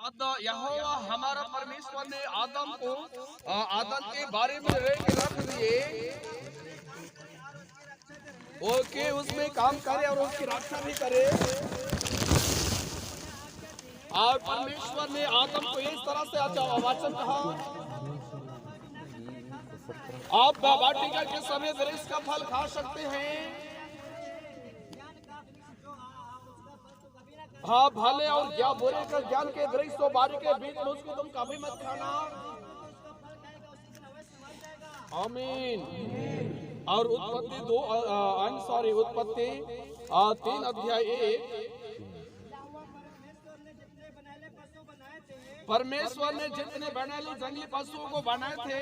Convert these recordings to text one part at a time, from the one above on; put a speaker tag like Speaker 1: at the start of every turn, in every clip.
Speaker 1: यहोवा हमारा परमेश्वर ने आदम को आदम के बारे में रख दिए ओके उसमें काम करे और उसकी रक्षा भी करे। और परमेश्वर ने आदम को इस तरह से वचन कहा, आप वाटिका के सभी वृक्ष का फल खा सकते हैं, हाँ भले और क्या बुरे का ज्ञान के वृक्ष तो बारी के बीच में उसको तुम कभी मत खाना। आमीन। और उत्पत्ति 3:1 परमेश्वर ने जितने बनाए जंगली पशुओं को बनाए थे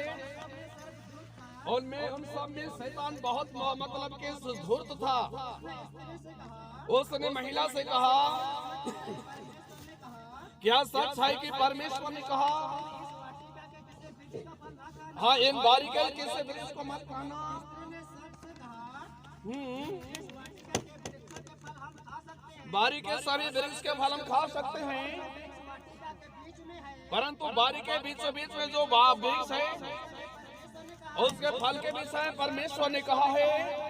Speaker 1: उनमें उन सब में शैतान बहुत मतलब के धूर्त था। उसने महिला से कहा, क्या सच है कि परमेश्वर ने कहा हाँ इन बारीकाई किसी वृक्ष को मत खाना। बारी के सभी वृक्ष के फल हम खा सकते हैं, परंतु बारी के बीचों बीच में जो वृक्ष है उसके फल के विषय परमेश्वर ने कहा है।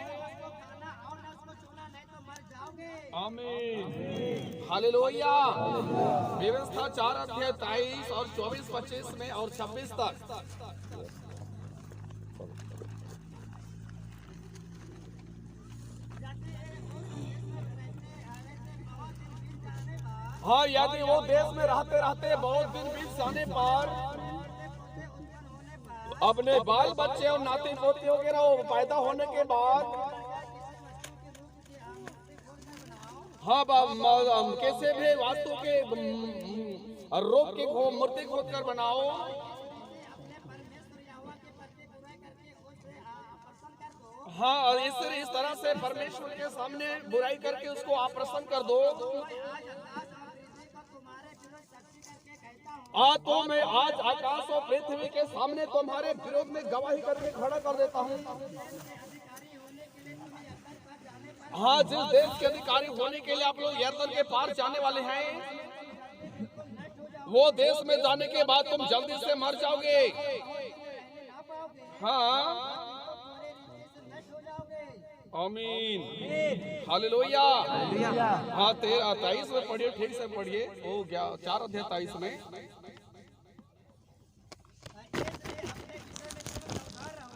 Speaker 1: आमीन हालेलुया। व्यवस्था 4:23 और 24-25 में और 26 तक। हाँ यदि वो देश में रहते रहते बहुत दिन बीत जाने पर अपने बाल बच्चे और नाती पोती वगैरह वो पैदा होने के बाद हाँ कैसे भी वास्तु के रोग की मूर्ति खोद कर बनाओ, हाँ और इस तरह से परमेश्वर के सामने बुराई करके उसको आप प्रसन्न कर दो। तो मैं आज आकाश और पृथ्वी के सामने तुम्हारे विरोध में गवाही करके खड़ा कर देता हूँ। हाँ जिस देश के अधिकारी होने के लिए आप लोग यरदन के पार जाने वाले हैं, वो देश में जाने के बाद तुम जल्दी से मर जाओगे। हाँ आमीन हालेलुया। हाँ 23 में पढ़िए, ठीक से पढ़िए। हो गया 4:23 में।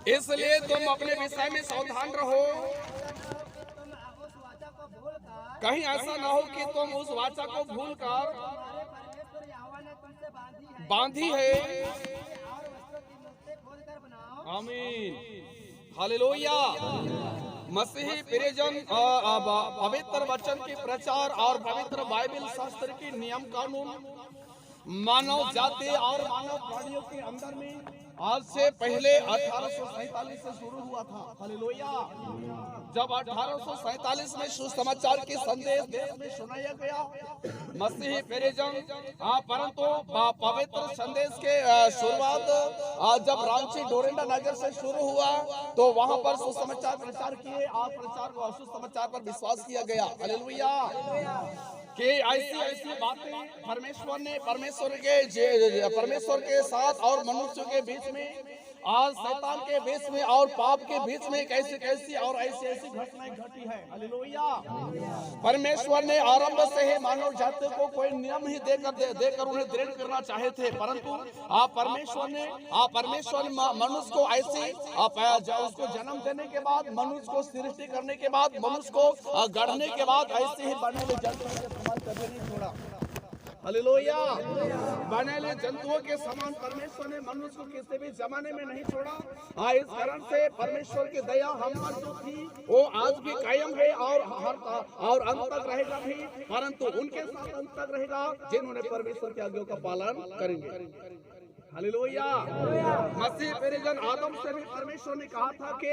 Speaker 1: इसलिए तुम अपने विषय में सावधान रहो, कहीं ऐसा ना हो कि तुम उस वाचा को भूलकर बांधी है। आमीन हालेलुया। मसीही प्रियजन पवित्र वचन की प्रचार और पवित्र बाइबल शास्त्र की नियम कानून मानव जाति और मानव प्राणियों के अंदर में आज से पहले 1847 से शुरू हुआ था। हालेलुया। जब 1847 में सुसमाचार की संदेश देश में सुनाया गया, मसीही प्रियजन परंतु पवित्र संदेश के शुरुआत जब रांची डोरिंडा नगर से शुरू हुआ तो वहां पर सुसमाचार प्रचार किए और प्रचार सुसमाचार पर विश्वास किया गया। हालेलुया। कि ऐसी बातें परमेश्वर के साथ और मनुष्यों के बीच में, आज शैतान के बीच में और पाप के बीच में कैसी और ऐसी घटनाएं घटी है। हालेलुया। परमेश्वर ने आरंभ से ही मानव जाति को कोई नियम ही देकर उन्हें दृढ़ करना चाहे थे, परंतु परमेश्वर मनुष्य को ऐसे उसको जन्म देने के बाद, मनुष्य को सृष्टि करने के बाद, मनुष्य को गढ़ने के बाद ऐसे ही बने जंतुओं के समान कभी नहीं छोड़ा। हालेलुया। बने जंतुओं के समान परमेश्वर ने मनुष्य को किसी भी जमाने में नहीं छोड़ा। इस कारण से परमेश्वर की दया हम पर जो थी वो आज भी कायम है और अंत तक रहेगा भी, परंतु उनके साथ अंत तक रहेगा जिन्होंने परमेश्वर की आज्ञा का पालन करेंगे। हालेलुया। मसीह परिजन आदम से भी परमेश्वर ने कहा था कि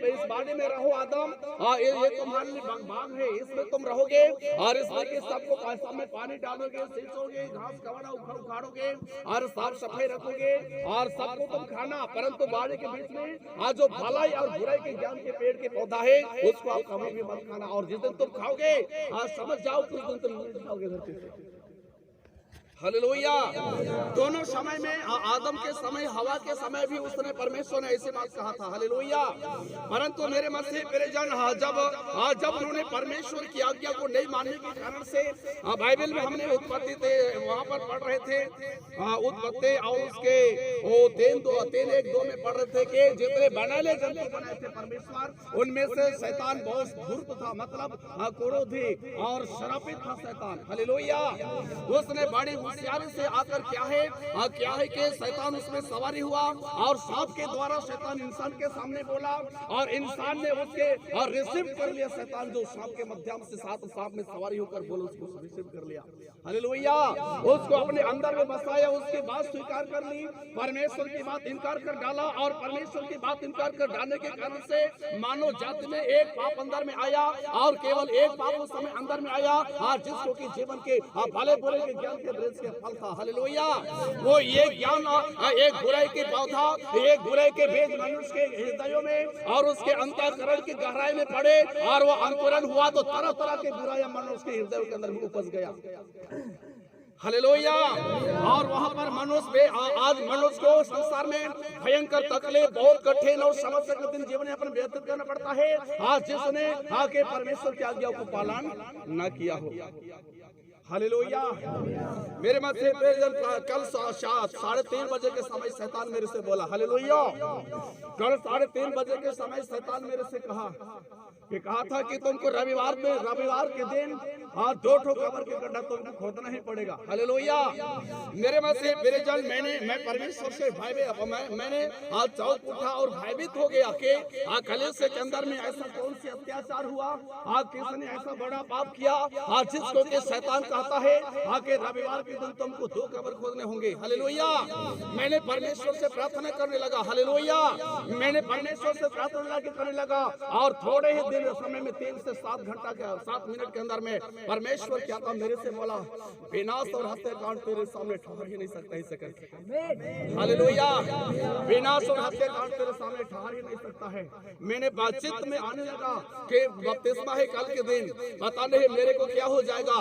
Speaker 1: इस बाड़ी में रहो आदम, ये तुम्हारे लिए बाग है, इसमें तुम रहोगे और इसमें के सबको सब में पानी डालोगे, सींचोगे, घास कवड़ा उखाड़ोगे और साफ सफाई रखोगे और सबको तुम खाना, परंतु बाड़ी के बीच में जो भलाई और बुराई के ज्ञान के पेड़ के पौधा है उसको आप कभी भी मत खाना, और जिस दिन तुम खाओगे समझ जाओ उस दिन तुम नहीं खाओगे धरती से। हालेलुया। दोनों समय में आदम के समय, हवा के समय भी उसने परमेश्वर ने ऐसी बात कहा था। हालेलुया। परंतु मेरे मसीह मेरे जन जब उन्होंने परमेश्वर की आज्ञा को नहीं मानने के कारण से, बाइबल में हमने उत्पत्ति वहां पर पढ़ रहे थे, उत्पत्ति और उसके 3:1-2 में पढ़ रहे थे कि जितने बनाए जंतु बनाए थे परमेश्वर, उनमें से शैतान बहुत धूर्त था, मतलब क्रोधी और शरापित था शैतान। हालेलुया। उसने बड़ी होशियारी से आकर क्या है कि शैतान उसमें सवारी हुआ और सांप के द्वारा शैतान इंसान के सामने बोला और इंसान ने उसके और रिसीव कर लिया। शैतान जो सांप के माध्यम से सांप में सवारी होकर बोला, उसको रिसीव कर लिया। हालेलुया। उसको अपने अंदर में बसाया, उसकी बात स्वीकार कर ली, परमेश्वर की बात इनकार कर डाला और परमेश्वर की बात इनकार कर डालने के कारण से मानव जाति में एक पाप अंदर में आया और केवल एक पाप उस समय अंदर में आया, जिसको कि जीवन के भले बुरे के ज्ञान के वृक्ष के फल था। हालेलुया। वो ये ज्ञान एक बुराई की पौधा, एक बुराई के बीज मनुष्य के हृदयों में और उसके अंतःकरण की गहराई में पड़े और वो अंकुरन हुआ तो तरह तरह के बुराइयां मनुष्य के हृदय के अंदर भी उपज गया। हालेलुया। और वहां पर आज मनुष्य को संसार में भयंकर तकलीफ, बहुत कठिन और समस्या के दिन जीवन यापन व्यतीत करना पड़ता है, आज जिसने आके परमेश्वर की आज्ञा को पालन न किया हो। हालेलुया। मेरे मध्य कल 3:30 बजे के समय शैतान मेरे से बोला। हालेलुया। कल 3:30 बजे के समय शैतान मेरे से कहा था कि तुमको रविवार के दिन 2 कब्र के गड्ढा तुमको खोदना ही पड़ेगा। हालेलुया। मेरे मेरे जन मैं परमेश्वर से मैंने आज चौक उठा और भयभीत हो गया कि कलीसिया के अंदर में ऐसा कौन सी अत्याचार हुआ, किसने ऐसा बड़ा पाप किया जिसको कि शैतान कहता है कि रविवार के दिन तुमको 2 कब्र खोदने होंगे। हालेलुया। मैंने परमेश्वर से प्रार्थना करने लगा। हालेलुया। मैंने परमेश्वर से प्रार्थना करने लगा और थोड़े ही दिन समय में 3 से 7 मिनट के अंदर में परमेश्वर क्या था मेरे से बोला, विनाश और हत्याकांड तेरे सामने ठहर ही नहीं सकता। इसे करके हालेलुया। विनाश और हत्याकांड तेरे सामने ठहर ही नहीं सकता है। मैंने बातचीत में आने लगा कि बपतिस्मा है कल के दिन, पता नहीं मेरे को क्या हो जाएगा।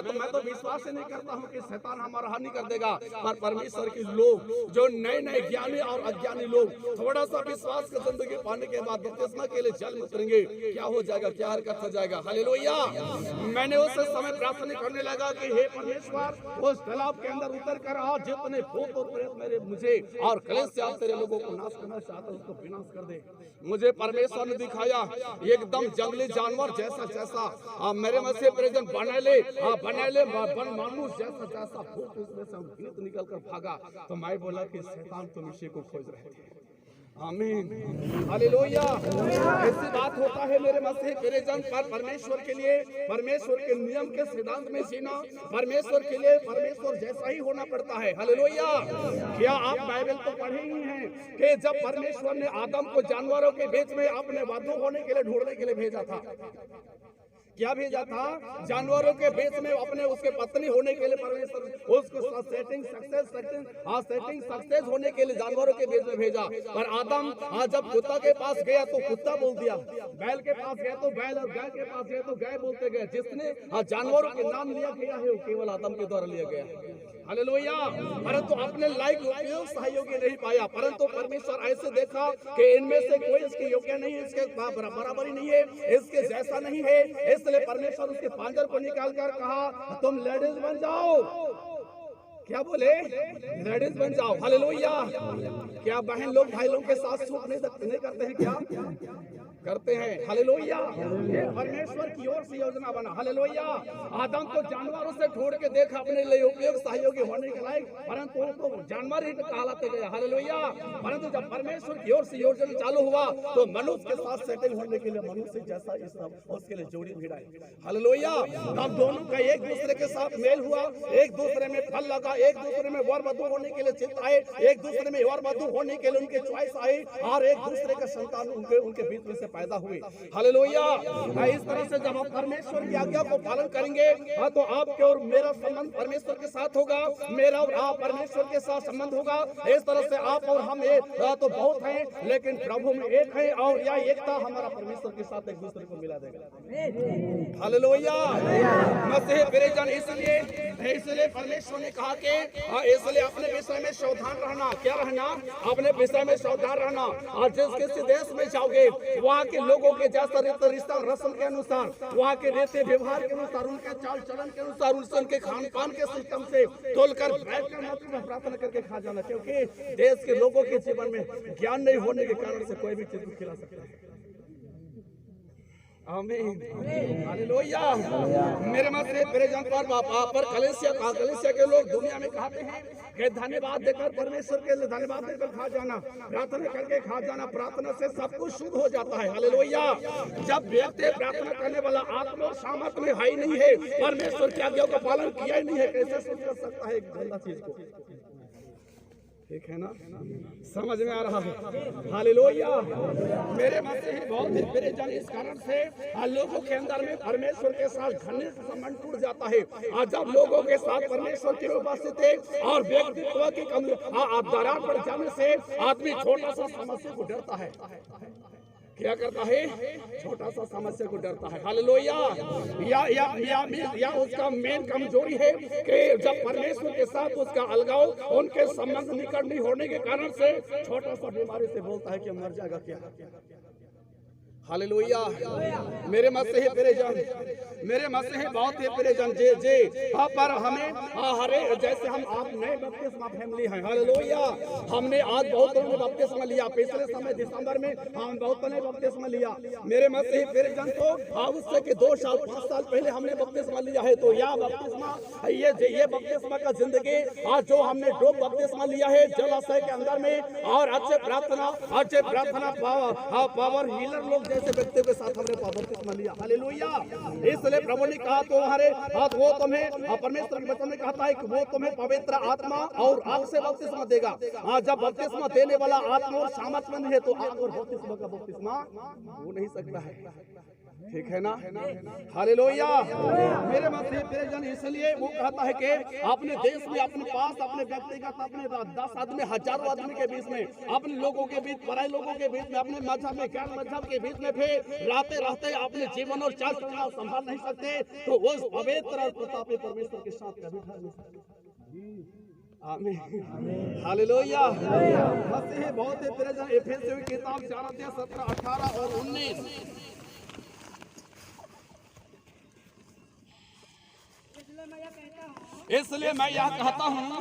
Speaker 1: मैं तो विश्वास ही नहीं करता हूँ कि शैतान हमारा हानि कर देगा, पर परमेश्वर के लोग जो नए ज्ञानी और अज्ञानी लोग थोड़ा सा विश्वास की जिंदगी पाने के बाद बपतिस्मा के लिए जल में उतरेंगे, क्या हो जाएगा, क्या हरकत हो जाएगा। हालेलुया। मैंने उस समय प्रार्थना करने लगा कि हे परमेश्वर, उस तालाब के अंदर उतर कर आज जितने भूत और प्रेत मुझे और कलीसिया तेरे लोगों को नाश करना चाहता है उसको विनाश कर दे। मुझे परमेश्वर ने दिखाया एकदम जंगली जानवर जैसा मेरे मसीह प्रेजन बनाले मानुष जैसा भूत उसमें से निकल कर भागा। तो मैं बोला कि शैतान तुम इसी को खोज रहे थे। आमीन। हालेलुया। ऐसी बात होता है मेरे मसीह प्रियजन, पर परमेश्वर के लिए, परमेश्वर के नियम के सिद्धांत में जीना, परमेश्वर के लिए परमेश्वर जैसा ही होना पड़ता है। हालेलुया। क्या आप बाइबल तो पढ़े ही हैं कि जब परमेश्वर ने आदम को जानवरों के बीच में अपने वधू होने के लिए ढूंढने के लिए भेजा था, क्या भेजा था? जानवरों के बीच में अपने उसके पत्नी होने के लिए परमेश्वर उसको सेटिंग सक्सेस होने के लिए जानवरों के बीच में भेजा। पर आदम जब कुत्ता के पास गया तो कुत्ता बोल दिया, बैल के पास गया तो बैल और गाय के पास गया तो गाय बोलते गए। जिसने जानवरों के नाम लिया गया है वो केवल आदम के द्वारा लिया गया है। हालेलुया। परंतु अपने लायक उपयोग सहयोगी नहीं पाया, परंतु परमेश्वर ऐसे देखा कि इनमें से कोई इसके योग्य नहीं है, इसके बराबरी नहीं है, इसके जैसा नहीं है, इसलिए परमेश्वर उसके पांजर को निकाल कर कहा तुम लेडीज बन जाओ। क्या बोले? लेडीज बन जाओ। हालेलुया। क्या बहन लोग भाई लोग के साथ सुख नहीं करते हैं? क्या करते हैं? हालेलुया। ये परमेश्वर की ओर से योजना बना। हालेलुया। आदम को जानवरों से ढूंढ के देखा अपने लिए उपयोग सहयोगी होने के लायक, परंतु उनको जानवर ही कहलाते गए। हालेलुया। परंतु जब परमेश्वर की ओर से योजना चालू हुआ तो मनुष्य के साथ सेटिंग होने के लिए मनुष्य जैसा इस उसके लिए जोड़ी भिड़ाई। हालेलुया। तब दोनों का एक दूसरे के साथ मेल हुआ, एक दूसरे में फल लगा, एक दूसरे में वर वधू होने के लिए चित्त आए, एक दूसरे में वर वधू होने के लिए उनके चॉइस आए और एक दूसरे का संतान उनके बीच में से पैदा हुए। हालेलुया। इस तरह से जब आप परमेश्वर की आज्ञा को पालन करेंगे तो आपके और मेरा संबंध परमेश्वर के साथ होगा, मेरा और आप परमेश्वर के साथ संबंध होगा। इस तरह से आप और हम तो बहुत हैं, लेकिन प्रभु में एक है, और यह एकता हमारा परमेश्वर के साथ एक दूसरे को मिला देगा। हालेलुया। मसीह प्रिय जन, इसलिए परमेश्वर ने कहा कि इसलिए अपने विषय में सावधान रहना। क्या रहना? अपने विषय में सावधान रहना। और जिस किसी देश में जाओगे, वहाँ के लोगों के जैसा रिश्ता रस्म के अनुसार, वहाँ के रीति व्यवहार के अनुसार, उनके चाल चलन के अनुसार, उनके खान पान के सिस्टम से तोलकर बैठकर मत प्रार्थना करके खा जाना, क्योंकि देश के लोगों के जीवन में ज्ञान नहीं होने के कारण से कोई भी चीज को खिला सकता है। आमीन। हालेलुया। मेरे मसीह प्रिय जन, पर कलीसिया के लोग दुनिया में कहते हैं कि धन्यवाद देकर परमेश्वर के लिए धन्यवाद देकर खा जाना, प्रार्थना करके खा जाना, प्रार्थना से सब कुछ शुद्ध हो जाता है। हालेलुया। जब व्यक्ति प्रार्थना करने वाला आत्मा और सामर्थ में है ही नहीं है, परमेश्वर की आज्ञा का पालन किया ही नहीं है, कैसे शुद्ध कर सकता है एक गंदा चीज को? ठीक है ना? समझ में आ रहा है? हालेलुया। मेरे मसीह बहुत ही प्रिय जन, इस कारण से लोगों के अंदर में परमेश्वर के साथ घनिष्ठ संबंध टूट जाता है। और जब लोगों के साथ परमेश्वर की उपस्थिति और व्यक्तित्व की दरार पड़ जाने से आदमी छोटा सा समस्या को डरता है। क्या करता है? छोटा सा समस्या को डरता है। हालेलुया। या उसका मेन कमजोरी है कि जब परमेश्वर के साथ उसका अलगाव, उनके संबंध निकट नहीं होने के कारण से छोटा सा बीमारी से बोलता है कि मर जाएगा क्या। हालेलुया। मेरे मसीह प्रिय जन, मेरे मसीह बहुत ही प्रिय जन, जे पर हमें हरे जैसे हम आप नए बपतिस्मा फैमिली हैं। हालेलुया। हमने आज बहुत लोगों ने बपतिस्मा लिया, पिछले समय दिसंबर में हम बहुत ने बपतिस्मा लिया। मेरे मसीह प्रिय जन, तो उससे कि 2 साल 5 साल पहले हमने बपतिस्मा लिया है। तो यह बपतिस्मा ये बपतिस्मा का जिंदगी आज जो हमने डोप बपतिस्मा लिया है जलाशय के अंदर में, और अच्छे प्रार्थना पावर हीलर लोग जैसे व्यक्तियों के साथ हमने बपतिस्मा लिया। हालेलुया। इसलिए प्रभु ने कहा तुम्हारे हाथ वो तुम्हें, परमेश्वर के वचन में कहता है कि वो तुम्हें पवित्र आत्मा और आग से बपतिस्मा देगा। जब बपतिस्मा देने वाला आत्मा और सामर्थ्य नहीं है तो आग और बपतिस्मा का बपतिस्मा हो नहीं सकता है। ठीक है ना? हालेलुया। मेरे मसीह प्रिय जन, इसलिए वो कहता है कि अपने देश में, अपने पास, अपने व्यक्तिगत, अपने 10 आदमी, हजारों आदमी के बीच में, अपने लोगों के बीच, पराये लोगों के बीच में, अपने मजहब में, गैर मजहब के बीच में फिर रहते अपने जीवन और चाल चलन संभाल नहीं सकते, तो वो पवित्र और प्रतापी परमेश्वर के साथ कभी ठहर नहीं सकते। आमीन। हालेलुया। मसीह बहुत ही प्रिय जन, एफेसियों की किताब 4 17 18 और 19। इसलिए मैं यह कहता हूँ,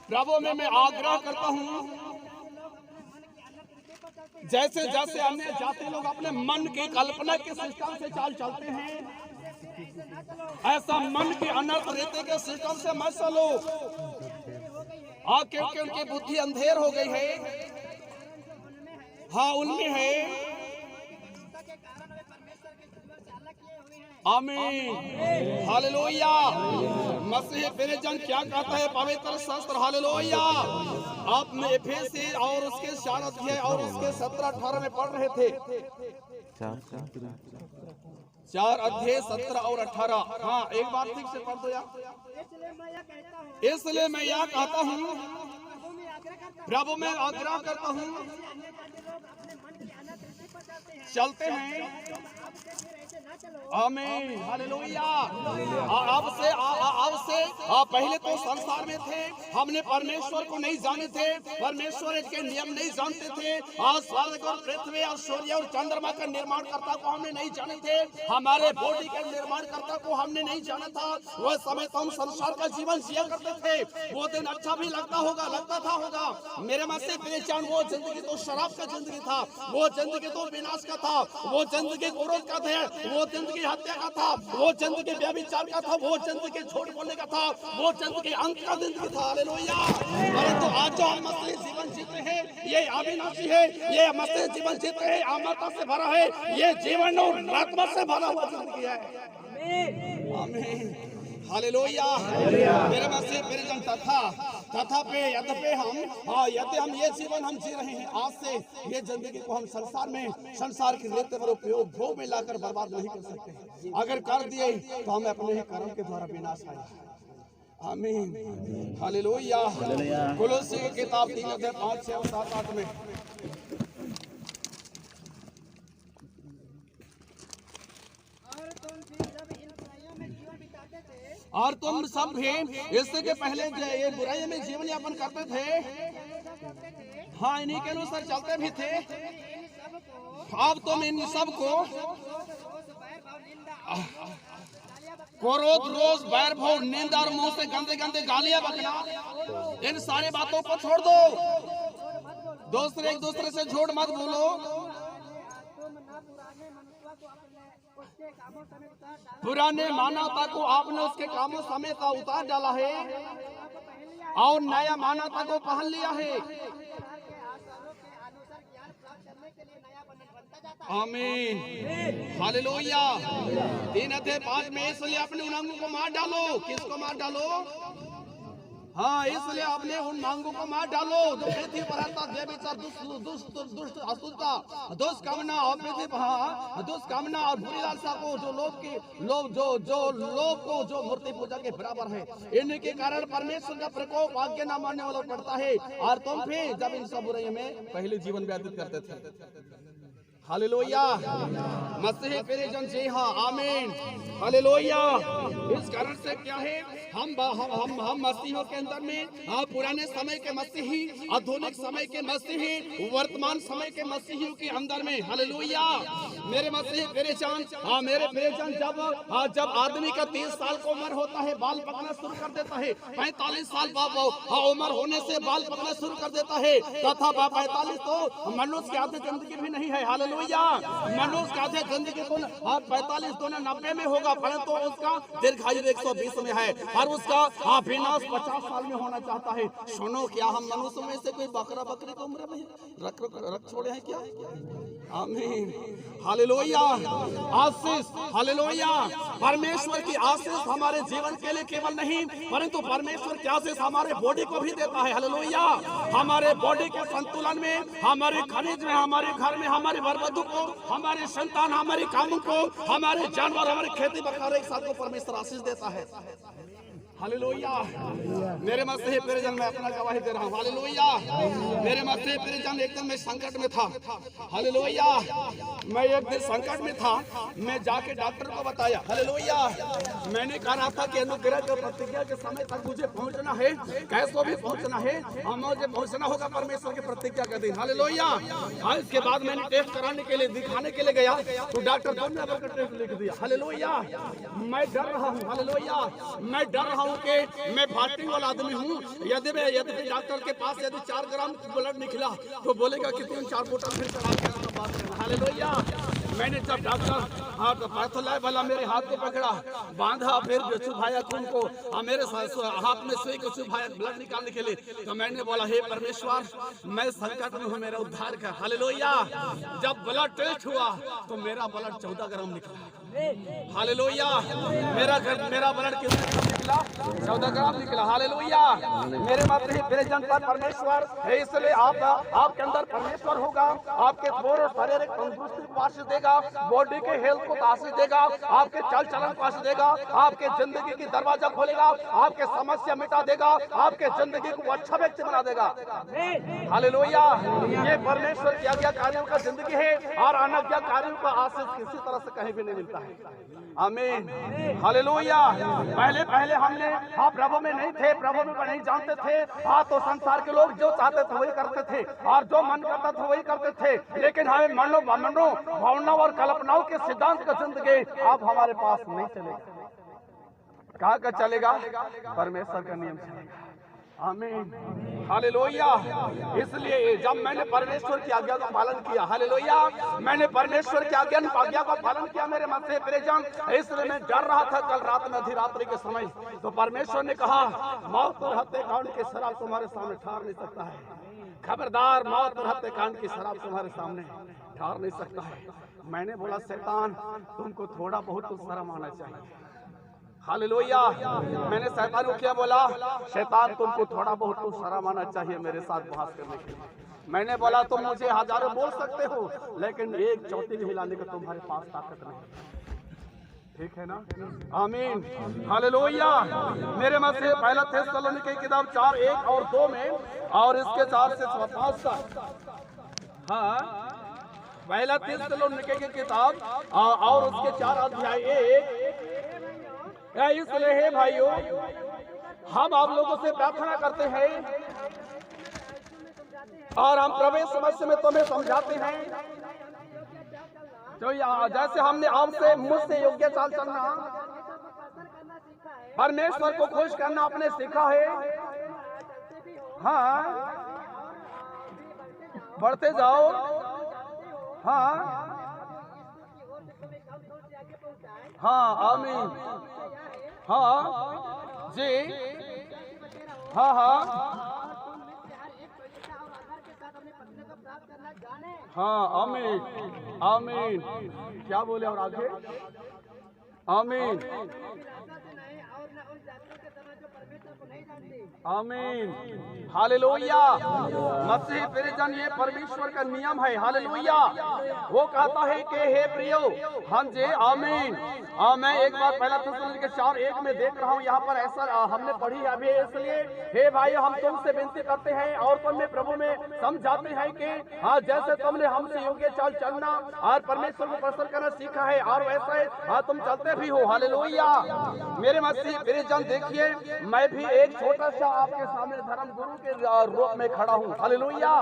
Speaker 1: प्रभु में मैं आग्रह करता हूँ, जैसे जैसे अन्य जाति लोग अपने मन की कल्पना के सिस्टम से चाल चलते हैं, ऐसा मन की अनर्थ रीति के सिस्टम से मत चलो। क्योंकि उनकी बुद्धि अंधेर हो गई है। हाँ, उनमें है। आमीन। हालेलुया। मसीह प्रिय जन, क्या कहता है पवित्र शास्त्र? हालेलुया। आपने एफेसी और उसके 4 अध्याय और उसके 17 18 में पढ़ रहे थे। 4 अध्याय 17 और 18। हाँ, एक बार ठीक से पढ़ दो यार। इसलिए मैं यह कहता हूँ, प्रभु में आग्रह करता हूँ, चलते हैं। आमीन। हालेलुया। अब से पहले तो संसार में थे, हमने परमेश्वर को नहीं जाने थे, परमेश्वर के नियम नहीं जानते थे। आज स्वर्ग और पृथ्वी और सूर्य और चंद्रमा का निर्माणकर्ता को हमने नहीं जाने थे, हमारे बॉडी के निर्माणकर्ता को हमने नहीं जाना था। वह समय तो हम संसार का जीवन जिया करते थे। वो दिन अच्छा भी लगता था। मेरे मसीह प्रिय जन, वो जिंदगी तो शराब का जिंदगी था, वो जिंदगी तो विनाश का था, वो जिंदगी क्रोध का था, वो जिंदगी हत्या का था, वो जिंदगी व्यभिचार का था, वो जिंदगी झूठ बोलने का था, वो जिंदगी अंत का जिंदगी था। हालेलुया। परंतु आज जो हम मसीह जीवन जीते हैं, ये अविनाशी है, ये मसीह जीवन जीते हैं, अमरता से भरा है, ये जीवन और आत्मा से भरा हुआ जिंदगी है। आमीन। हालेलुया। मेरे मसीह प्रिय जन, तथापि यद्यपि हम ये जीवन हम जी रहे हैं, आज से ये जिंदगी को हम संसार की रेत पर उपयोग भोग में लाकर बर्बाद नहीं कर सकते। अगर कर दिए तो हमें अपने ही कर्म के द्वारा विनाश आएगा। आमीन, हालेलुया। कोलोसी की किताब 3:5-6-7-8 में और तुम सब भी इसके पहले ये बुराई में जीवन यापन करते थे, हाँ इन्हीं के अनुसार चलते भी थे। अब तुम इन सब को क्रोध, रोष, बैर, भोग, निंदा और मुंह से गंदे गंदे गालियां बकना, इन सारी बातों को छोड़ दो। एक दूसरे से झूठ मत बोलो। पुराने मानवता को आपने उसके कामों समेत उतार डाला है और नया मानवता को पहन लिया है। आमीन, हालेलुया। 3:5 में इसलिए अपने उन अंगों को मार डालो। किसको मार डालो? हाँ, इसलिए आपने उन मांगों को मार डालो जो पृथ्वी पर रहता, व्यभिचार, दुष्ट अशुद्धता, दुष्कामना और पृथ्वी पर दुष्कामना और बुरी लालसा को, जो लोभ को जो मूर्ति पूजा के बराबर है, इनके कारण परमेश्वर का प्रकोप आज्ञा न मानने वाला पड़ता है। और तुम भी जब इन सब बुराइयों में पहले जीवन व्यतीत करते थे। हालेलुया, मसीह प्रियजन जी हाँ, आमीन, हालेलुया। इस कारण से क्या है, हम मसीहों के अंदर में पुराने समय के मसीही, आधुनिक समय के मसीही, वर्तमान समय के मसीहियों के अंदर में, हालेलुया। मेरे मसीह प्रियजन, मेरे प्रियजन, जब आदमी का 30 साल की उम्र होता है, बाल पकना शुरू कर देता है। 45 साल उम्र होने से बाल पकना शुरू कर देता है। तथा 45 तो मनुष्य के आधे जिंदगी भी नहीं है। हालेलुया, मनुष्य का आधे जिंदगी तो 45 तो 90 में होगा, परंतु उसका दीर्घायु 120 में है और उसका विनाश 50 साल में होना चाहता है। सुनो, क्या हम मनुष्य में से कोई बकरा बकरी की उम्र में रख छोड़े हैं क्या? आमीन, हालेलुया। आशीष, हालेलुया। परमेश्वर की आशीष हमारे जीवन के लिए केवल नहीं, परंतु परमेश्वर की आशीष हमारे बॉडी को भी देता है। हालेलुया। हमारे बॉडी के संतुलन में, हमारे खनिज में, हमारे घर में, हमारे बर्बादों को, हमारे संतान, हमारे कामों को, हमारे जानवर, हमारी खेती बखार एक साथ को परमेश्वर आशीष देता है। हालेलुया। मेरे मसीह प्रियजन, मैं अपना गवाही दे रहा हूँ। हालेलुया। मेरे मसीह प्रियजन, एक दिन मैं संकट में था। हालेलुया। मैं एक दिन संकट में था। मैं जाके डॉक्टर को बताया। हालेलुया। मैंने कहा था कि अनुग्रह के प्रतिज्ञा के समय तक मुझे पहुंचना है, कैसे भी पहुंचना है, मुझे पहुंचना होगा परमेश्वर की प्रतिज्ञा के दिन। हालेलुया। इसके बाद मैंने टेस्ट कराने के लिए, दिखाने के लिए गया तो डॉक्टर दुनिया भर का टेस्ट लिख दिया। हालेलुया। मैं डर रहा हूँ। हालेलुया। मैं डर रहा हूँ कि मैं फास्टिंग वाला आदमी हूँ। यदि डॉक्टर के पास यदि 4 ग्राम ब्लड निकला तो बोलेगा कि तुम 4 बोतल फिर चढ़ा के बात करना। हालेलुया। मैंने जब डॉक्टर पैथोलॉजी वाला मेरे हाथ को पकड़ा, बांधा, फिर चुभाया खून को, मेरे हाथ में सुई को चुभाया ब्लड निकालने के लिए, तो मैंने बोला, हे परमेश्वर, मैं संकट में हूँ, मेरा उद्धार कर। हालेलुया। जब ब्लड टेस्ट हुआ तो मेरा ब्लड 14 ग्राम निकला। हालेलुया। मेरा ब्लड कितना ग्राम निकला? 14 ग्राम निकला। हालेलुया। मेरे मसीह पर परमेश्वर है, इसलिए आपके अंदर परमेश्वर होगा, आपके पूर्ण शारीरिक तंदुरुस्ती को आशीष देगा, बॉडी के हेल्थ को आशीष देगा, आपके चल चलन को आशीष देगा, आपके जिंदगी की दरवाजा खोलेगा, आपके समस्या मिटा देगा, आपके जिंदगी को अच्छा व्यक्ति बना देगा। हालेलुया। ये परमेश्वर की आज्ञाकारियों का जिंदगी है और अनाज्ञाकारियों का आशीष किसी तरह से कहीं भी नहीं मिलता है। आमीन, हालेलुया। पहले हमने प्रभु में नहीं थे, प्रभु में नहीं जानते थे, तो संसार के लोग जो चाहते थे वही करते थे और जो मन करता था वही करते थे। लेकिन हमें मनो भावनाओं और कल्पनाओं के सिद्धांत का जिंदगी अब हमारे पास नहीं चलेगा। कहाँ का चलेगा? परमेश्वर का नियम चलेगा। आमीन, हालेलुया। इसलिए जब मैंने परमेश्वर की आज्ञा का पालन किया, हालेलुया, मैंने परमेश्वर की आज्ञा का पालन किया मेरे मन से प्रेजन, इसलिए मैं डर रहा था। कल रात में अधिरात्रि के समय तो परमेश्वर ने कहा, मौत और हत्याकांड के शराब तुम्हारे सामने ठहर नहीं सकता है। खबरदार, मौत और हत्याकांड की शराब तुम्हारे सामने ठहर नहीं सकता है। मैंने बोला, शैतान, तुमको थोड़ा बहुत तो शर्म आना चाहिए। हालेलुया। मैंने शैतान को क्या बोला? शैतान तुमको थोड़ा बहुत तो शर्म आना चाहिए मेरे साथ बहस करने के लिए। मैंने बोला तुम मुझे हजारों बोल सकते हो लेकिन एक चौथी भी हिलाने का तुम्हारे पास ताकत नहीं। ठीक है ना? आमीन, हालेलुया। मेरे मत से पहला थिस्सलुनीके की किताब 4:1 और 2 में और इसके 4 से 5 तक। हाँ, पहला थिस्सलुनीके की किताब और उसके 4 अध्याय 1। इसलिए हे भाइयों हम आप लोगों से प्रार्थना करते हैं और हम प्रभु समस्या में तुम्हें समझाते हैं तो जैसे हमने आपसे मुझसे योग्य चाल चलना परमेश्वर को खुश करना आपने सीखा है। हाँ, बढ़ते जाओ। हाँ हाँ, आमीन। हाँ जी, हाँ हाँ हाँ, आमीन आमीन। क्या बोले और आगे? आमीन आमीन, हालेलुया। मसीह परिजन ये परमेश्वर का नियम है। हालेलुया। वो कहता है कि हे प्रियो हम जे आमीन। मैं एक बार पहला थिस्सलुनीके 4:1 में देख रहा हूँ यहाँ पर ऐसा हमने पढ़ी है अभी। इसलिए हे भाई हम तुमसे विनती करते हैं और तुम्हें प्रभु में समझाते हैं कि जैसे तुमने हमसे योग्य चाल चलना और परमेश्वर को प्रसन्न करना सीखा है और वैसे तुम चलते भी हो। हालेलुया। मेरे मसीह परिजन देखिए मैं भी एक छोटा सा आपके सामने धर्म गुरु के रूप में खड़ा हूँ। हालेलुया।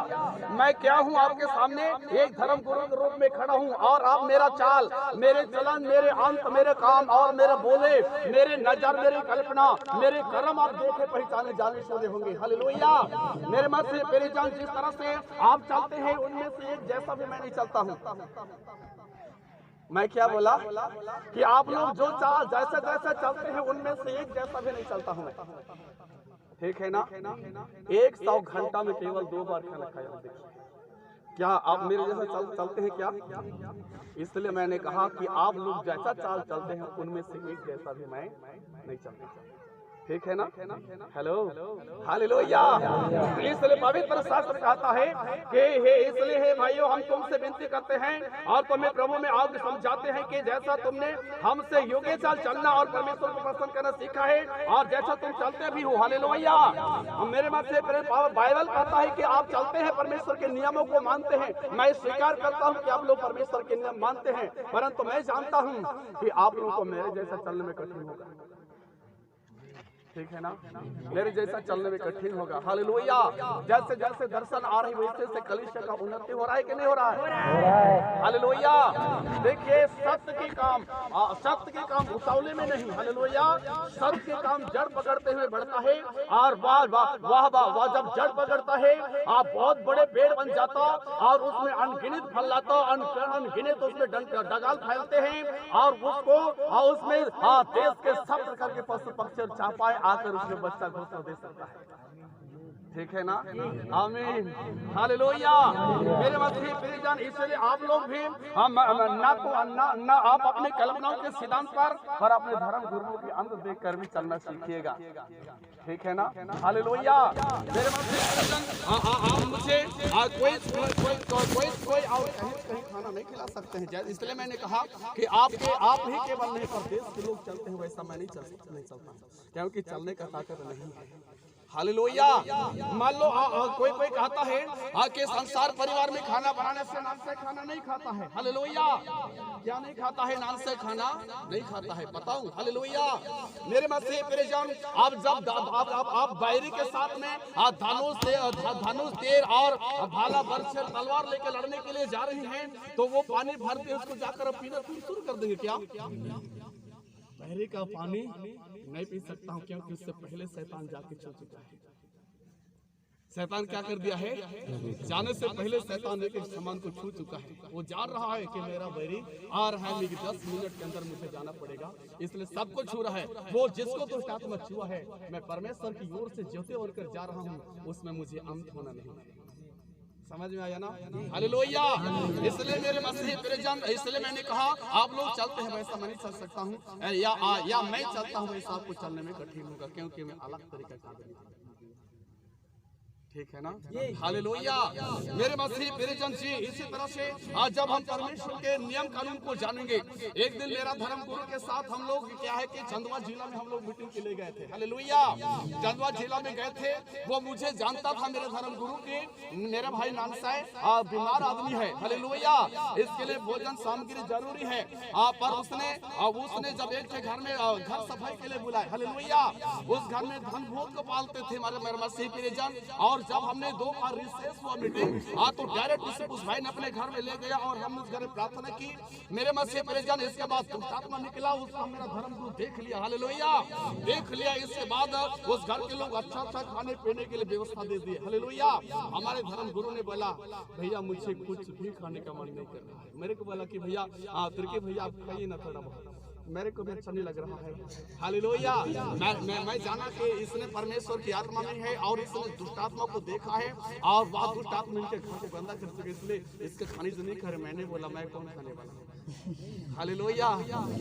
Speaker 1: मैं क्या हूँ आपके सामने? एक धर्म गुरु के रूप में खड़ा हूँ और आप मेरा चाल, मेरे चलन, मेरे अंत, मेरे काम और मेरे बोले, मेरे नजर, मेरी कल्पना, मेरे कर्म आप देखे पहचाने जाने सुने होंगे। हालेलुया। मेरे मसीह परिजन जिस तरह से आप चलते हैं उनमें से एक जैसा भी मैं नहीं चलता हूँ। मैं क्या बोला कि आप लोग जो चाल जैसे जैसे चलते हैं उनमें से एक जैसा भी नहीं चलता हूँ मैं। ठीक है ना? 100 घंटा में केवल 2 बार खाना खाया। देखिए क्या आप मेरे जैसा चलते हैं क्या? इसलिए मैंने कहा कि आप लोग जैसा चाल चलते हैं उनमें से एक जैसा भी मैं नहीं चलता। ठीक है ना? Hello, hallelujah. इसलिए पवित्र शास्त्र कहता है कि इसलिए हे भाइयों हम तुमसे विनती करते हैं और तुम्हें प्रभु में आगे समझाते हैं कि जैसा तुमने हमसे योग्य चाल चलना और परमेश्वर को प्रसन्न करना सीखा है और जैसा तुम चलते भी हो। हालेलुया। मेरे मत से बाइबल कहता है कि आप चलते हैं, परमेश्वर के नियमों को मानते हैं। मैं स्वीकार करता हूँ कि आप लोग परमेश्वर के नियम मानते हैं, परंतु मैं जानता हूँ कि आप लोगों को मेरे जैसा चलने में कठिन होगा। ठीक है ना? मेरे जैसा चलने में कठिन होगा। हालेलुया। जैसे जैसे दर्शन आ रही वैसे से कलीसिया का उन्नति हो रहा है कि नहीं हो रहा है? हालेलुया। देखिए सत्य के काम उतावले में नहीं। हालेलुया। सत्य के काम जड़ पकड़ते हुए बढ़ता है और वाह वाह वाह वाह, जब जड़ पकड़ता है आप बहुत बड़े पेड़ बन जाता और उसमें अनगिनत फल लाता, अनगिनत उसमें डगाल फैलते हैं और उसको उसमें देश के सब प्रकार के पशु पक्षी चापाए आकर उसमें बच्चा घोषणा दे सकता है। ठीक है ना? आमीन, हालेलुया। मेरे मसीह परिजन इसलिए आप लोग भी ना आप अपने कल्पनाओं के सिद्धांत पर अपने धर्म गुरुओं के अंत देखकर भी चलना सीखिएगा। ठीक है ना? हालेलुया। मेरे मसीह परिजन आप मुझे कोई और कहीं खाना नहीं खिला सकते हैं। इसलिए मैंने कहा कि आप ही केवल नहीं पर देश के लोग चलते हैं वैसा मैं नहीं चलता क्योंकि चलने का ताकत नहीं है। हालेलुया। मान लो कोई कहता है कि संसार परिवार में खाना बनाने से नान से खाना नहीं खाता है। हालेलुया। क्या नहीं खाता है? नान से खाना नहीं खाता है। बताऊं? हालेलुया। मेरे मसीह परिजन आप जब आप बैरी के साथ में धनुष तीर और भाला बर्छी तलवार लेकर लड़ने के लिए जा रही हैं तो वो पानी भर के उसको जाकर पीना शुरू कर देंगे क्या? बैरी का पानी नहीं पी सकता हूँ क्योंकि उससे पहले शैतान जाके छू चुका है। शैतान क्या कर दिया है? जाने से पहले शैतान एक सामान को छू चुका है। वो जान रहा है कि मेरा बैरी आ रहा है, लेकिन 10 मिनट के अंदर मुझे जाना पड़ेगा, इसलिए सबको छू रहा है। वो जिसको तो आत्मा छुआ है मैं परमेश्वर की ओर से जोते ओर कर जा रहा हूँ, उसमें मुझे अंत होना नहीं है। समझ में आया ना? हालेलुया। इसलिए मेरे मसीही प्रियजन, इसलिए मैंने कहा आप लोग चलते हैं वैसा मैं नहीं चल सकता हूँ, या मैं चलता हूँ वैसा आपको चलने में कठिन होगा, क्योंकि मैं अलग तरीके का आदमी हूं। ठीक है ना? हालेलुया। मेरे मसीही प्रियजन जी, इसी तरह से आज जब हम परमेश्वर के नियम कानून को जानेंगे, एक दिन मेरा धर्म गुरु के साथ हम लोग क्या है कि चंदवा जिला में हम लोग मीटिंग के लिए गए थे। हालेलुया। चंदवा जिला में गए थे, वो मुझे जानता था मेरे धर्म गुरु के, मेरा भाई नानसाय बीमार आदमी है। हालेलुया। इसके लिए भोजन सामग्री जरूरी है, पर उसने जब एक घर में घर सफाई के लिए बुलाया। हालेलुया। उस घर में धन भूत को पालते थे मेरे मसीही प्रियजन। और जब हमने 2 बार रिसेस हुआ मीटिंग, तो डायरेक्ट उस भाई ने अपने घर में ले गया और हमने उस घर में प्रार्थना की। मेरे मसीही प्रियजन, इसके बाद दुष्ट आत्मा निकला, उसको मेरा धर्म गुरु देख लिया। हालेलुया। देख लिया। इसके बाद उस घर के लोग अच्छा खाने पीने के लिए व्यवस्था दे दिए। हालेलुया। हमारे धर्म गुरु ने बोला, भैया मुझे कुछ भी खाने का मन नहीं कर रहा है। मेरे को बोला कि भैया तुर्की भैया आप खाइए ना थोड़ा बहुत, मेरे को भी अच्छा नहीं लग रहा है। हालेलुया। मैं जाना कि इसने परमेश्वर की आत्मा में है और इसने दुष्ट आत्मा को देखा है और वह दुष्ट आत्मा इनके घर को गंदा कर सके, इसलिए इसके खाने से नहीं करे। मैंने बोला मैं कौन खाने वाला हूँ? हालेलुया।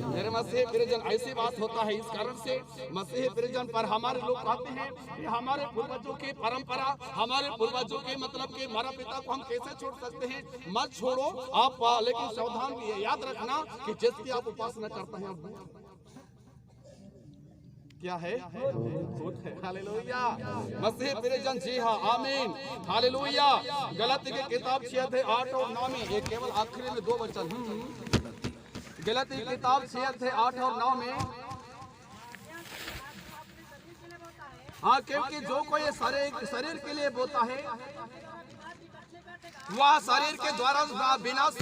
Speaker 1: मेरे मसीही प्रियजन, ऐसी बात होता है। इस कारण से मसीही प्रियजन पर हमारे लोग कहते हैं कि हमारे पूर्वजों की परंपरा, हमारे पूर्वजों के मतलब के माता पिता को हम कैसे छोड़ सकते हैं? मत छोड़ो आप, लेकिन सावधान भी याद रखना कि जिसकी आप उपासना करते हैं क्या है? हालेलुया। मसीही प्रियजन, जी हाँ, आमीन। हालेलुया। गलाती की किताब 6:8 और 9 में, एक केवल आखिरी में 2 वचन। गलाती की किताब 6:8 और 9 में, हाँ, क्योंकि जो कोई शरीर के लिए बोता है वह शरीर के द्वारा विनाश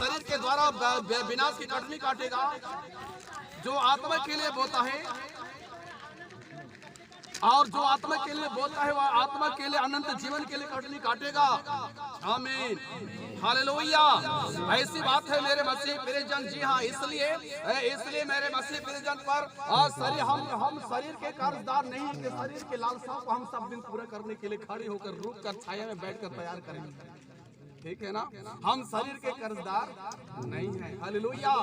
Speaker 1: की कटनी काटेगा। जो आत्मा के लिए बोता है और जो आत्मा के लिए बोलता है वह आत्मा के लिए अनंत जीवन के लिए कटनी काटेगा। आमीन। हालेलुया। ऐसी बात है मेरे मसीही प्रियजन। जी हाँ, इसलिए मेरे मसीही प्रियजन पर हम शरीर के कर्जदार नहीं कि शरीर के लालसा को हम सब दिन पूरा करने के लिए खड़े होकर रुक कर छाया में बैठकर तैयार करेंगे। ठीक है ना? हम शरीर के कर्जदार नहीं हैं। हालेलुया।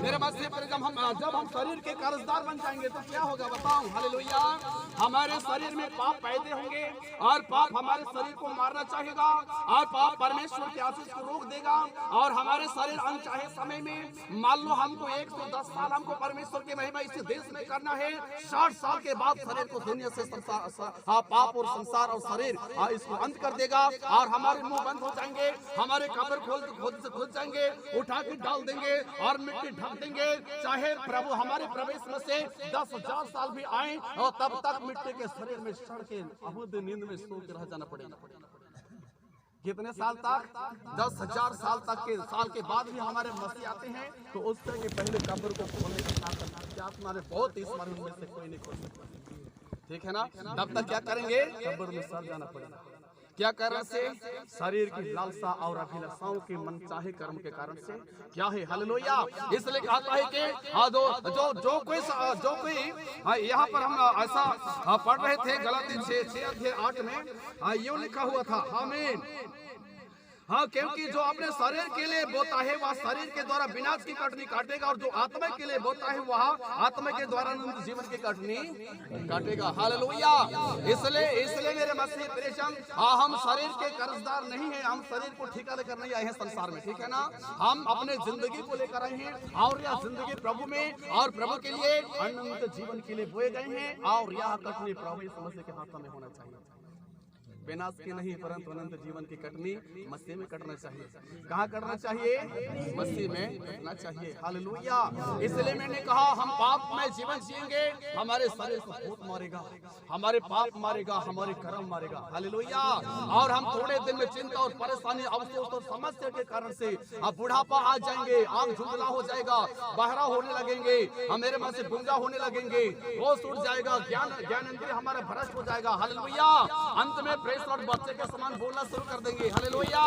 Speaker 1: मेरे मसीही प्रियजन, जब हम शरीर के कर्जदार बन जाएंगे तो क्या होगा बताऊं? हालेलुया। हमारे शरीर में पाप पैदा होंगे और पाप हमारे शरीर को मारना चाहेगा और पाप परमेश्वर की आशीष को रोक देगा और हमारे शरीर अनचाहे समय में, मान लो हमको 110 साल हमको परमेश्वर की महिमा इस देश में करना है, 60 साल के बाद शरीर को दुनिया से पाप और संसार और शरीर इसको अंत कर देगा और हमारे मुंह बंद हो जाएंगे, हमारे कब्र खुद जाएंगे, उठा के डाल देंगे और मिट्टी ढक देंगे। चाहे प्रभु हमारे प्रवेश में से 10,000 साल भी आए और तब तक मिट्टी के शरीर में सड़ के अबुद्ध नींद में सो के रह जाना पड़ेगा। कितने साल तक? 10,000 साल के बाद भी हमारे मसीह आते हैं तो उस तरह के पहले कब्र को खोलने का आत्मा ने बहुत इस बार उनमें से कोई नहीं खोल सकता। ठीक है ना? तब तक क्या करेंगे? कब्र में सड़ जाना पड़ेगा। क्या कारण से? शरीर की लालसा और अभिलाषाओं के मनचाहे कर्म के कारण से। क्या है? हालेलुया। इसलिए कहता है कि जो कोई यहाँ पर हम ऐसा पढ़ रहे थे गलाती 6:8 में यूं लिखा हुआ था। आमीन। हाँ, क्योंकि जो अपने शरीर के लिए बोता है वह शरीर के द्वारा विनाश की कटनी काटेगा और जो आत्मा के लिए बोता है वह आत्मा के द्वारा अनंत जीवन की कटनी काटेगा। हालेलुया। इसलिए मेरे मसीही प्रियजन, हम शरीर के कर्जदार नहीं हैं, हम शरीर को ठेका लेकर नहीं आए हैं संसार में। ठीक है ना? हम अपने जिंदगी को लेकर आए हैं और यह जिंदगी प्रभु में और प्रभु के लिए अनंत जीवन के लिए बोए गए हैं और यह कटनी प्रभु यीशु मसीह के हाथों में होना चाहिए। विनाश की नहीं परंतु अनंत जीवन की कटनी मसीह में कटना चाहिए। कहाँ कटना चाहिए? मसीह में कटना चाहिए। हालेलुया। इसलिए मैंने कहा हम पाप में जीवन जिएंगे, हमारे शरीर को भूत मारेगा, हमारे पाप मारेगा, हमारे कर्म मारेगा। हालेलुया। और हम थोड़े दिन में चिंता और परेशानी, अवसोच और समस्या के कारण से अब बुढ़ापा आ जाएंगे, आंख झुंझला हो जाएगा, बहरा होने लगेंगे, मेरे मन से गुंजा होने लगेंगे, होश उड़ जाएगा, ज्ञान इंद्रिय हमारा भ्रष्ट हो जाएगा। हालेलुया। अंत में प्रेस लॉर्ड बच्चे के समान बोलना शुरू कर देंगे, हालेलुया।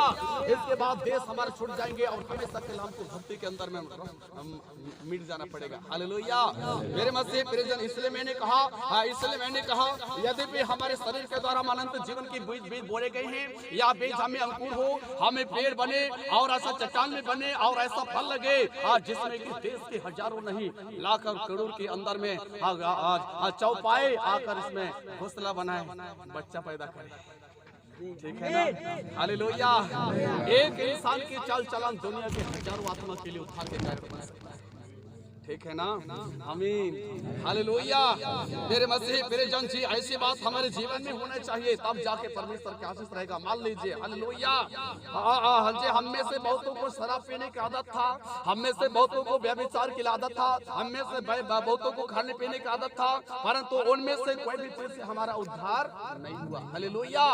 Speaker 1: इसके बाद देश हमारे छूट जाएंगे और हमेशा कलाम की भक्ति के अंदर में मिट जाना पड़ेगा, हालेलुया। मेरे मसीह प्रियजन, इसलिए मैंने कहा यदि हमारे शरीर के द्वारा हम अनंत जीवन की बीज बोले गए हैं, या बीज हमें अंकुर हो, हमें पेड़ बने और ऐसा चट्टान में बने और ऐसा फल लगे जिसमें कि देश के हजारों नहीं लाख और करोड़ के अंदर में चौपाए आकर इसमें घोंसला बनाए, बच्चा पैदा करे, ठीक है ना, हालेलुया। एक इंसान की चाल चलन दुनिया के हजारों आत्मा के लिए उद्धार के कारण बन सकता है, ठीक है ना, आमीन, हालेलुया। मेरे मसीह मेरे जन जी, ऐसी बात हमारे जीवन में होना चाहिए, तब जाके परमेश्वर की आशीष रहेगा। मान लीजिए, हालेलुया, हम में से बहुतों को शराब पीने की आदत था, हम में से बहुतों को व्यभिचार की आदत था, हम में से बहुतों को खाने पीने की आदत था, परंतु उनमें से कोई भी चीज से हमारा उद्धार नहीं हुआ, हालेलुया।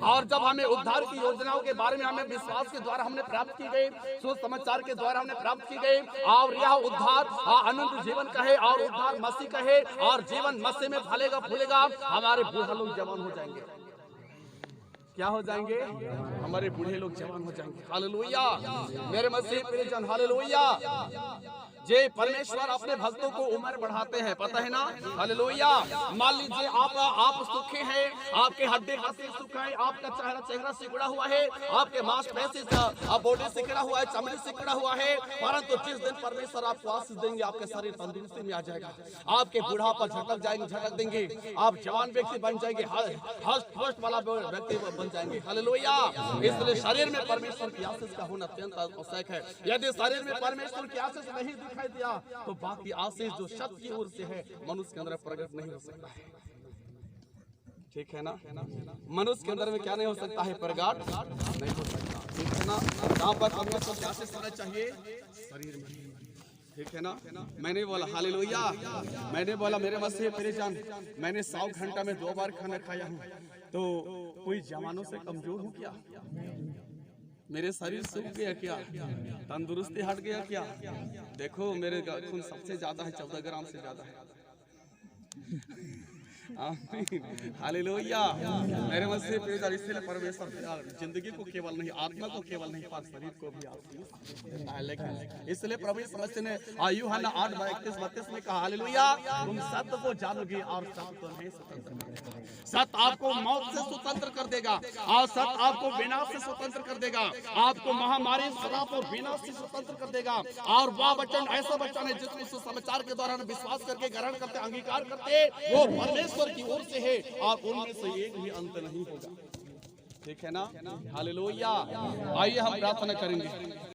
Speaker 1: और जब हमें उद्धार की योजनाओं के बारे में हमें विश्वास के द्वारा हमने प्राप्त की गई, सुसमाचार के द्वारा हमने प्राप्त की गई, और यह उद्धार अनंत जीवन का है और उद्धार मसीह का है, और जीवन मसीह में फलेगा फूलेगा, हमारे बूढ़े लोग जवान हो जाएंगे। क्या हो जाएंगे? हमारे बूढ़े लोग जवान हो जाएंगे, हालेलुया। मेरे मसीह प्रियजन, हालेलुया। जे परमेश्वर अपने भक्तों को उम्र बढ़ाते हैं, पता है ना, हालेलुया। मान लीजिए आप सूखे हैं, आपके हड्डी सूख है, आपका चेहरा सिकुड़ा हुआ है, आपके मांसपेशी बॉडी सिकुड़ा हुआ है, चमड़ी सिकुड़ा हुआ है, परंतु जिस दिन परमेश्वर आपको आशीष देंगे, आपके शरीर तंदुरुस्ती में आ जाएगा, आपके बुढ़ापा झटक देंगे, आप जवान व्यक्ति बन जाएंगे, हष्ट वाला व्यक्ति बन जाएंगे, हालेलुया। इसलिए शरीर में परमेश्वर की आशीष का होना अत्यंत आवश्यक है। यदि शरीर में परमेश्वर की आशीष नहीं दिखाई दिया, तो बाकी आशीष जो सत्य की ओर से है मनुष्य के अंदर प्रकट नहीं हो सकता है, ठीक है ना, मनुष्य के अंदर में क्या नहीं हो सकता है, प्रकट नहीं हो सकता, ठीक है ना। जहाँ पर परमेश्वर की आशीष होना चाहिए शरीर में, ठीक है ना। मैंने बोला हालेलुया, मैंने बोला मेरे मसीह प्रियजन, मैंने 100 घंटा में 2 बार खाना खाया हूँ, तो कोई जवानों से कमजोर हूँ क्या? मेरे शरीर सूख गया क्या? तंदुरुस्ती हट गया क्या? देखो मेरे खून सबसे ज्यादा है, 14 ग्राम से ज्यादा है, हालेलुया। मेरे मसीह प्रियजन, इसलिए परमेश्वर जिंदगी को केवल नहीं, आत्मा को केवल नहीं, पर शरीर को भी आशीष देता है। लेकिन इसलिए प्रभु यीशु ने यूहन्ना 8:31-32 में कहा, हालेलुया, तुम सत्य को जानोगे और सत्य को नहीं स्वतंत्र करेगा। सत्य आपको मौत से स्वतंत्र कर देगा, और सत्य आपको विनाश से स्वतंत्र कर देगा, आपको महामारी, श्राप और विनाश से स्वतंत्र कर देगा। और वह वचन ऐसा वचन है जिसमें सुसमाचार के द्वारा विश्वास करके ग्रहण करते, अंगीकार करते, वो परमेश्वर की ओर से है, और उनमें से एक भी अंत नहीं होगा, ठीक है ना, हालेलुया। आइए हम प्रार्थना करेंगे।